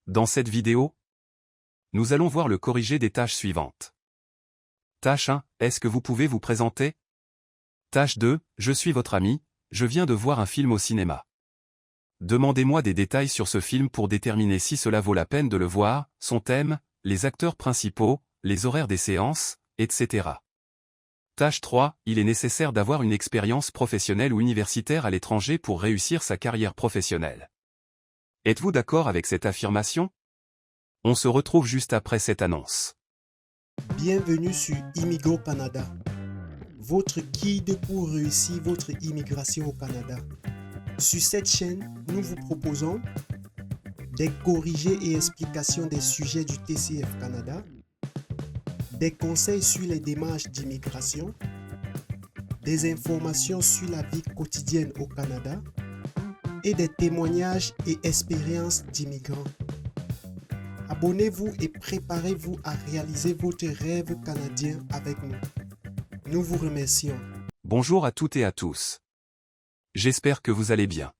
Dans cette vidéo, nous allons voir le corrigé des tâches suivantes. Tâche 1, est-ce que vous pouvez vous présenter? Tâche 2, je suis votre ami, je viens de voir un film au cinéma. Demandez-moi des détails sur ce film pour déterminer si cela vaut la peine de le voir, son thème, les acteurs principaux, les horaires des séances, etc. Tâche 3, il est nécessaire d'avoir une expérience professionnelle ou universitaire à l'étranger pour réussir sa carrière professionnelle. Êtes-vous d'accord avec cette affirmation? On se retrouve juste après cette annonce. Bienvenue sur Immigro Canada, votre guide pour réussir votre immigration au Canada. Sur cette chaîne, nous vous proposons des corrigés et explications des sujets du TCF Canada, des conseils sur les démarches d'immigration, des informations sur la vie quotidienne au Canada et des témoignages et expériences d'immigrants. Abonnez-vous et préparez-vous à réaliser votre rêve canadien avec nous. Nous vous remercions. Bonjour à toutes et à tous. J'espère que vous allez bien.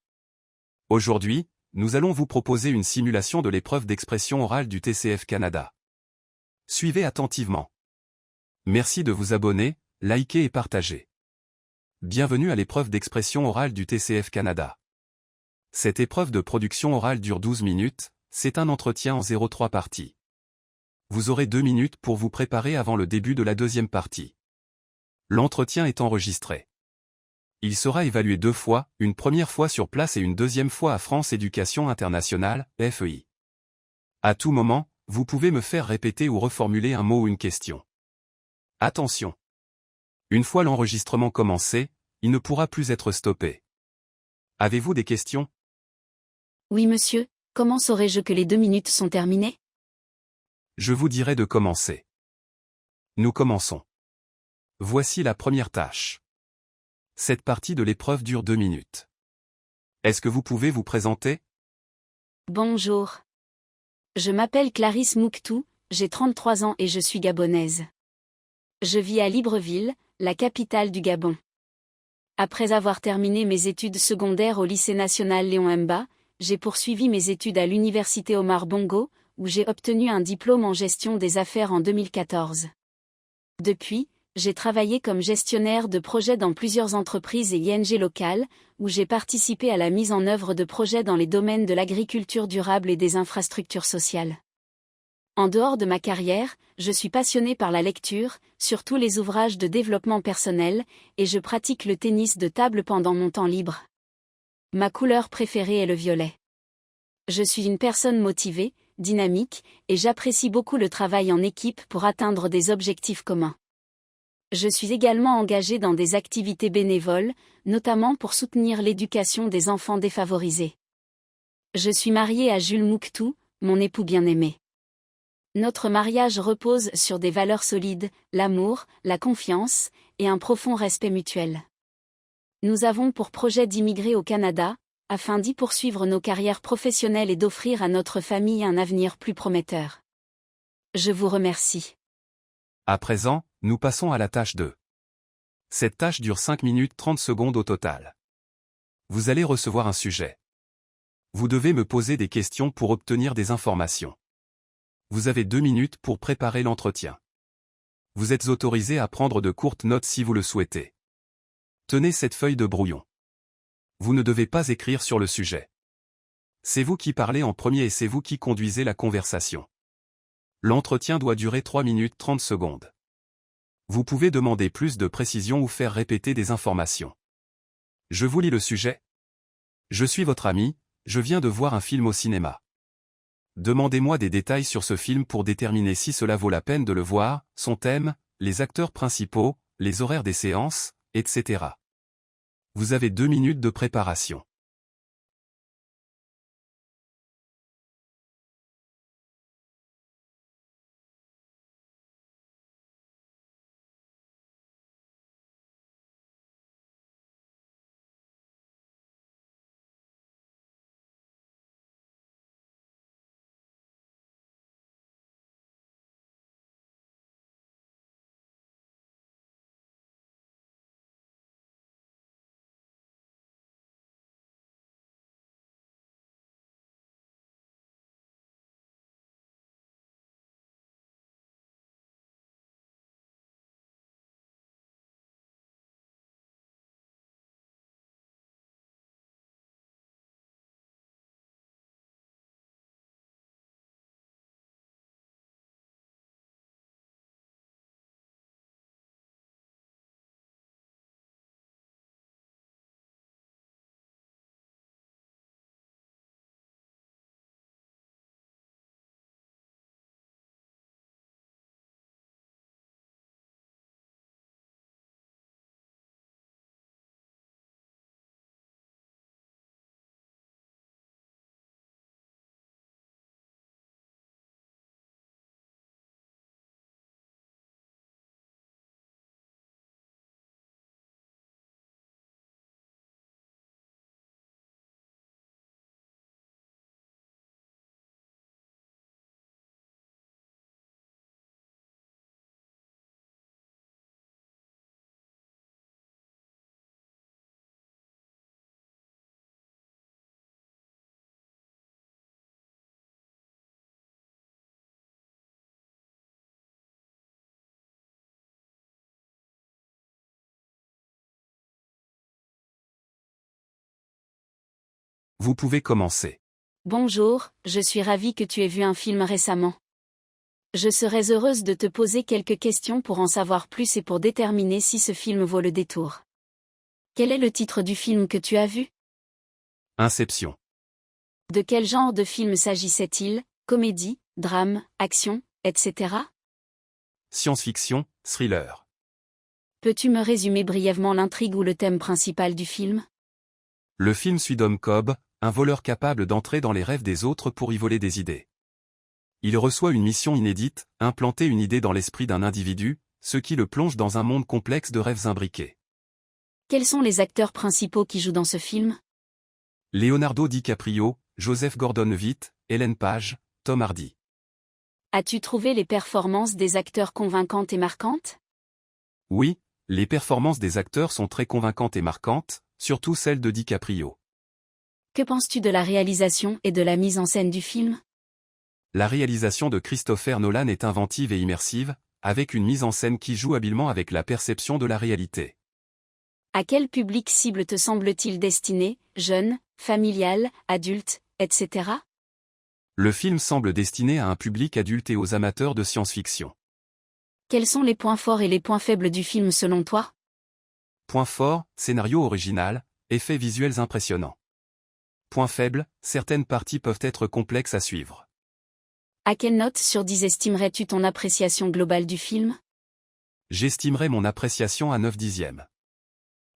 Aujourd'hui, nous allons vous proposer une simulation de l'épreuve d'expression orale du TCF Canada. Suivez attentivement. Merci de vous abonner, liker et partager. Bienvenue à l'épreuve d'expression orale du TCF Canada. Cette épreuve de production orale dure 12 minutes, c'est un entretien en 0,3 parties. Vous aurez 2 minutes pour vous préparer avant le début de la deuxième partie. L'entretien est enregistré. Il sera évalué 2 fois, une première fois sur place et une deuxième fois à France Éducation Internationale, FEI. À tout moment, vous pouvez me faire répéter ou reformuler un mot ou une question. Attention! Une fois l'enregistrement commencé, il ne pourra plus être stoppé. Avez-vous des questions? Oui monsieur, comment saurais-je que les 2 minutes sont terminées? Je vous dirai de commencer. Nous commençons. Voici la première tâche. Cette partie de l'épreuve dure 2 minutes. Est-ce que vous pouvez vous présenter? Bonjour. Je m'appelle Clarisse Mouktou, j'ai 33 ans et je suis gabonaise. Je vis à Libreville, la capitale du Gabon. Après avoir terminé mes études secondaires au lycée national Léon Mba, j'ai poursuivi mes études à l'université Omar Bongo, où j'ai obtenu un diplôme en gestion des affaires en 2014. Depuis, j'ai travaillé comme gestionnaire de projets dans plusieurs entreprises et ING locales, où j'ai participé à la mise en œuvre de projets dans les domaines de l'agriculture durable et des infrastructures sociales. En dehors de ma carrière, je suis passionnée par la lecture, surtout les ouvrages de développement personnel, et je pratique le tennis de table pendant mon temps libre. Ma couleur préférée est le violet. Je suis une personne motivée, dynamique, et j'apprécie beaucoup le travail en équipe pour atteindre des objectifs communs. Je suis également engagée dans des activités bénévoles, notamment pour soutenir l'éducation des enfants défavorisés. Je suis mariée à Jules Mouktou, mon époux bien-aimé. Notre mariage repose sur des valeurs solides, l'amour, la confiance, et un profond respect mutuel. Nous avons pour projet d'immigrer au Canada, afin d'y poursuivre nos carrières professionnelles et d'offrir à notre famille un avenir plus prometteur. Je vous remercie. À présent, nous passons à la tâche 2. Cette tâche dure 5 minutes 30 secondes au total. Vous allez recevoir un sujet. Vous devez me poser des questions pour obtenir des informations. Vous avez 2 minutes pour préparer l'entretien. Vous êtes autorisé à prendre de courtes notes si vous le souhaitez. Tenez cette feuille de brouillon. Vous ne devez pas écrire sur le sujet. C'est vous qui parlez en premier et c'est vous qui conduisez la conversation. L'entretien doit durer 3 minutes 30 secondes. Vous pouvez demander plus de précision ou faire répéter des informations. Je vous lis le sujet. Je suis votre ami, je viens de voir un film au cinéma. Demandez-moi des détails sur ce film pour déterminer si cela vaut la peine de le voir, son thème, les acteurs principaux, les horaires des séances, etc. Vous avez 2 minutes de préparation. Vous pouvez commencer. Bonjour, je suis ravie que tu aies vu un film récemment. Je serais heureuse de te poser quelques questions pour en savoir plus et pour déterminer si ce film vaut le détour. Quel est le titre du film que tu as vu? Inception. De quel genre de film s'agissait-il? Comédie, drame, action, etc. Science-fiction, thriller. Peux-tu me résumer brièvement l'intrigue ou le thème principal du film? Le film suit Dom Cobb, un voleur capable d'entrer dans les rêves des autres pour y voler des idées. Il reçoit une mission inédite, implanter une idée dans l'esprit d'un individu, ce qui le plonge dans un monde complexe de rêves imbriqués. Quels sont les acteurs principaux qui jouent dans ce film? Leonardo DiCaprio, Joseph Gordon-Levitt, Ellen Page, Tom Hardy. As-tu trouvé les performances des acteurs convaincantes et marquantes? Oui, les performances des acteurs sont très convaincantes et marquantes, surtout celles de DiCaprio. Que penses-tu de la réalisation et de la mise en scène du film? La réalisation de Christopher Nolan est inventive et immersive, avec une mise en scène qui joue habilement avec la perception de la réalité. À quel public cible te semble-t-il destiné, jeune, familial, adulte, etc. Le film semble destiné à un public adulte et aux amateurs de science-fiction. Quels sont les points forts et les points faibles du film selon toi? Point fort, scénario original, effets visuels impressionnants. Point faible, certaines parties peuvent être complexes à suivre. À quelle note sur 10 estimerais-tu ton appréciation globale du film? J'estimerais mon appréciation à 9 dixièmes.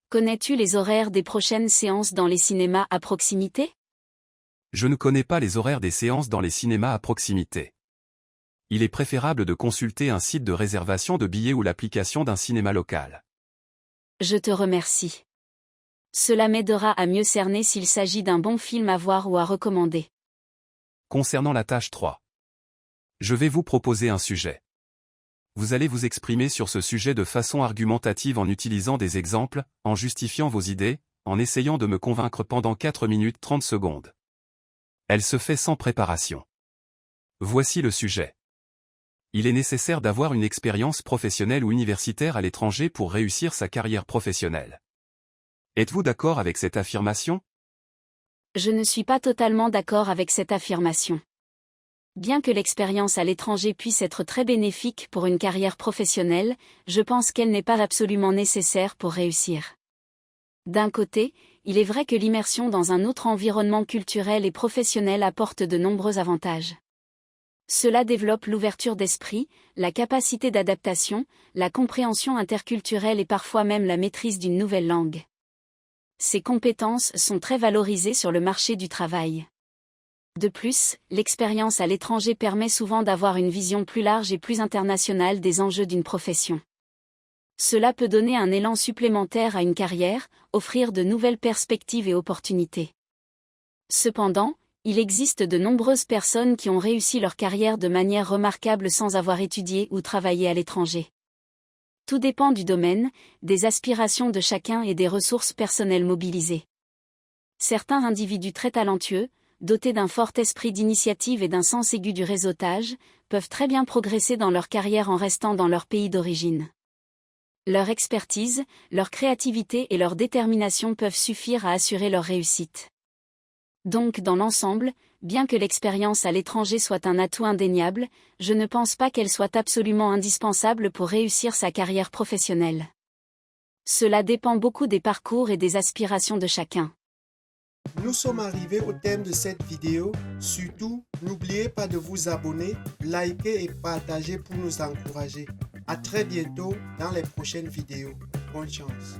Connais-tu les horaires des prochaines séances dans les cinémas à proximité? Je ne connais pas les horaires des séances dans les cinémas à proximité. Il est préférable de consulter un site de réservation de billets ou l'application d'un cinéma local. Je te remercie. Cela m'aidera à mieux cerner s'il s'agit d'un bon film à voir ou à recommander. Concernant la tâche 3. Je vais vous proposer un sujet. Vous allez vous exprimer sur ce sujet de façon argumentative en utilisant des exemples, en justifiant vos idées, en essayant de me convaincre pendant 4 minutes 30 secondes. Elle se fait sans préparation. Voici le sujet. Il est nécessaire d'avoir une expérience professionnelle ou universitaire à l'étranger pour réussir sa carrière professionnelle. Êtes-vous d'accord avec cette affirmation? Je ne suis pas totalement d'accord avec cette affirmation. Bien que l'expérience à l'étranger puisse être très bénéfique pour une carrière professionnelle, je pense qu'elle n'est pas absolument nécessaire pour réussir. D'un côté, il est vrai que l'immersion dans un autre environnement culturel et professionnel apporte de nombreux avantages. Cela développe l'ouverture d'esprit, la capacité d'adaptation, la compréhension interculturelle et parfois même la maîtrise d'une nouvelle langue. Ces compétences sont très valorisées sur le marché du travail. De plus, l'expérience à l'étranger permet souvent d'avoir une vision plus large et plus internationale des enjeux d'une profession. Cela peut donner un élan supplémentaire à une carrière, offrir de nouvelles perspectives et opportunités. Cependant, il existe de nombreuses personnes qui ont réussi leur carrière de manière remarquable sans avoir étudié ou travaillé à l'étranger. Tout dépend du domaine, des aspirations de chacun et des ressources personnelles mobilisées. Certains individus très talentueux, dotés d'un fort esprit d'initiative et d'un sens aigu du réseautage, peuvent très bien progresser dans leur carrière en restant dans leur pays d'origine. Leur expertise, leur créativité et leur détermination peuvent suffire à assurer leur réussite. Donc dans l'ensemble, bien que l'expérience à l'étranger soit un atout indéniable, je ne pense pas qu'elle soit absolument indispensable pour réussir sa carrière professionnelle. Cela dépend beaucoup des parcours et des aspirations de chacun. Nous sommes arrivés au thème de cette vidéo. Surtout, n'oubliez pas de vous abonner, liker et partager pour nous encourager. À très bientôt dans les prochaines vidéos. Bonne chance.